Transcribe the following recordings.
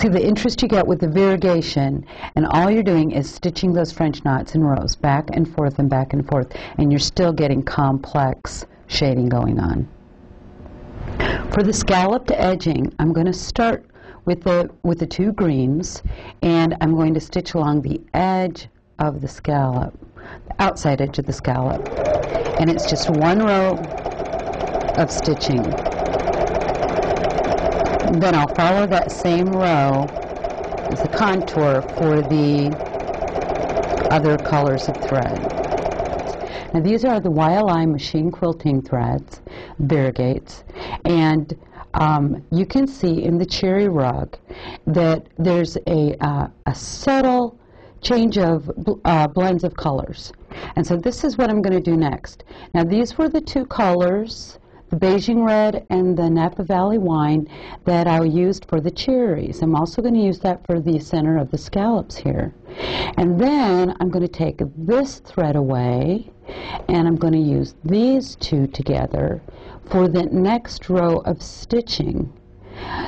See the interest you get with the variegation, and all you're doing is stitching those French knots in rows, back and forth and back and forth, and you're still getting complex shading going on. For the scalloped edging, I'm going to start with the two greens, and I'm going to stitch along the edge of the scallop, the outside edge of the scallop, and it's just one row of stitching. Then I'll follow that same row as a contour for the other colors of thread. Now these are the YLI machine quilting threads, variegates, and you can see in the cherry rug that there's a subtle change of blends of colors. And so this is what I'm going to do next. Now these were the two colors, the Beijing red and the Napa Valley wine, that I used for the cherries. I'm also going to use that for the center of the scallops here. And then I'm going to take this thread away, and I'm going to use these two together for the next row of stitching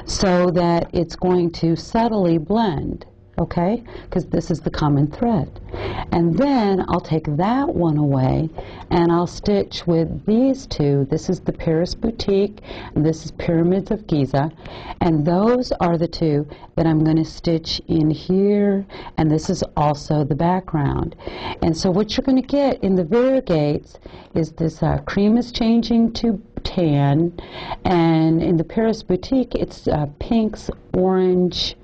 so that it's going to subtly blend. Okay, because this is the common thread. And then I'll take that one away and I'll stitch with these two. This is the Paris Boutique and this is Pyramids of Giza, and those are the two that I'm going to stitch in here, and this is also the background. And so what you're going to get in the variegates is this cream is changing to tan, and in the Paris Boutique it's pinks, orange,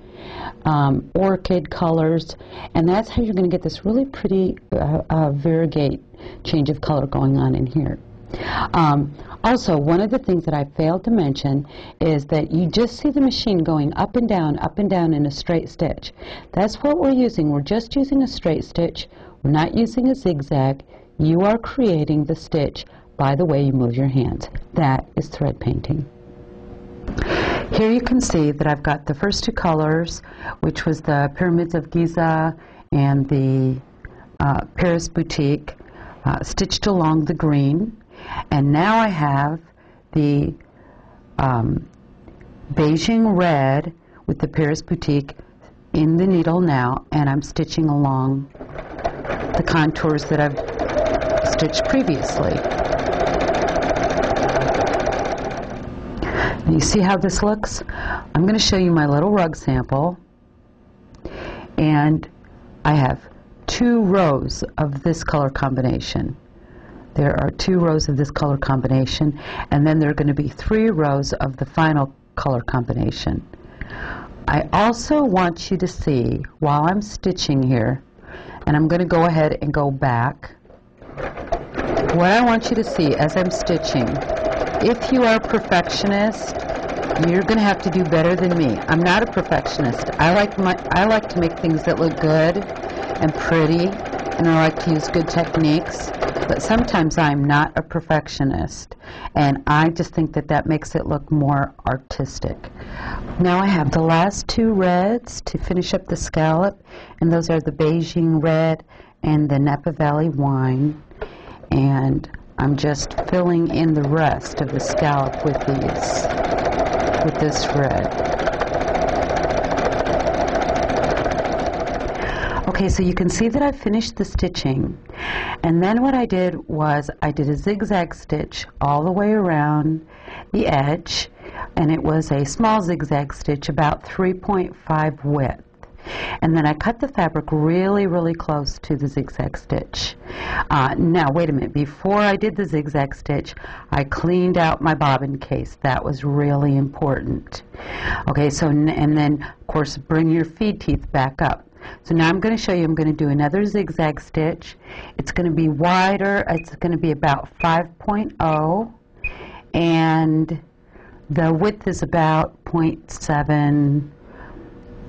orchid colors, and that's how you're going to get this really pretty variegate change of color going on in here. Also, one of the things that I failed to mention is that you just see the machine going up and down in a straight stitch. That's what we're using. We're just using a straight stitch. We're not using a zigzag. You are creating the stitch by the way you move your hands. That is thread painting. Here you can see that I've got the first two colors, which was the Pyramids of Giza and the Paris Boutique, stitched along the green. And now I have the Beijing red with the Paris Boutique in the needle now, and I'm stitching along the contours that I've stitched previously. You see how this looks? I'm going to show you my little rug sample, and I have 2 rows of this color combination. There are 2 rows of this color combination, and then there are going to be 3 rows of the final color combination. I also want you to see, while I'm stitching here, and I'm going to go ahead and go back, what I want you to see as I'm stitching. If you are a perfectionist, you're going to have to do better than me. I'm not a perfectionist. I like to make things that look good and pretty, and I like to use good techniques, but sometimes I'm not a perfectionist, and I just think that that makes it look more artistic. Now I have the last 2 reds to finish up the scallop, and those are the Beijing red and the Napa Valley wine, and I'm just filling in the rest of the scallop with this red. Okay, so you can see that I finished the stitching, and then what I did was I did a zigzag stitch all the way around the edge, and it was a small zigzag stitch about 3.5 width. And then I cut the fabric really, really close to the zigzag stitch. Now, wait a minute. Before I did the zigzag stitch, I cleaned out my bobbin case. That was really important. Okay, so, and then, of course, bring your feed teeth back up. So now I'm going to show you, I'm going to do another zigzag stitch. It's going to be wider. It's going to be about 5.0, and the width is about 0.7.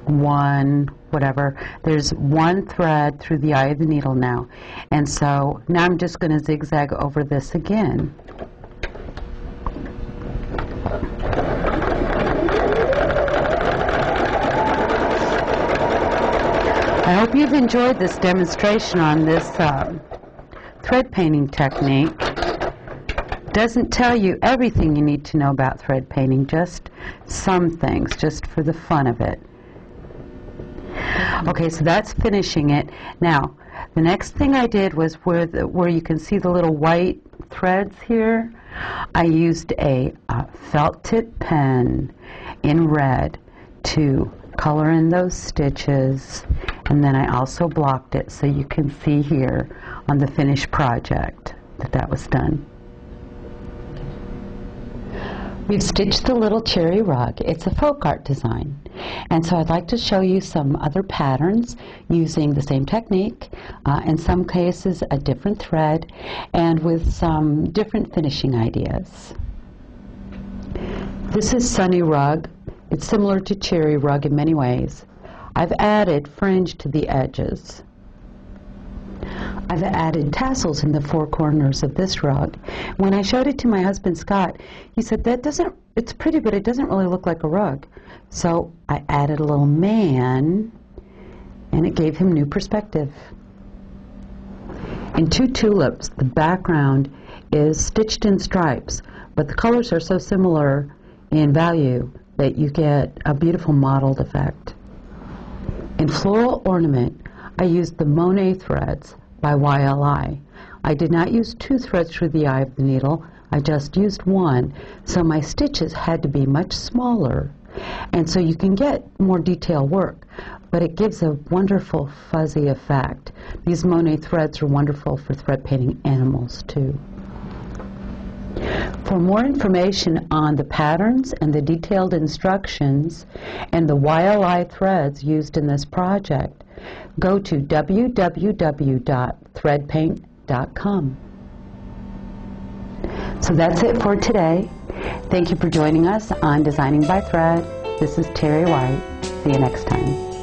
1, whatever. There's 1 thread through the eye of the needle now, and so now I'm just going to zigzag over this again. I hope you've enjoyed this demonstration on this thread painting technique. Doesn't tell you everything you need to know about thread painting, just some things, just for the fun of it. Okay, so that's finishing it. Now, the next thing I did was where you can see the little white threads here, I used a felt tip pen in red to color in those stitches, and then I also blocked it so you can see here on the finished project that was done. We've stitched the little cherry rug. It's a folk art design. And so I'd like to show you some other patterns using the same technique, in some cases a different thread, and with some different finishing ideas. This is Sunny Rug. It's similar to Cherry Rug in many ways. I've added fringe to the edges. I've added tassels in the four corners of this rug. When I showed it to my husband Scott, he said, it's pretty, but it doesn't really look like a rug. So I added a little man, and it gave him new perspective. In two tulips, the background is stitched in stripes, but the colors are so similar in value that you get a beautiful mottled effect. In floral ornament, I used the Monet threads by YLI. I did not use two threads through the eye of the needle, I just used one, so my stitches had to be much smaller, and so you can get more detailed work, but it gives a wonderful fuzzy effect. These Monet threads are wonderful for thread painting animals too. For more information on the patterns and the detailed instructions and the YLI threads used in this project, go to www.threadpaint.com. So that's it for today. Thank you for joining us on Designing by Thread. This is Terry White. See you next time.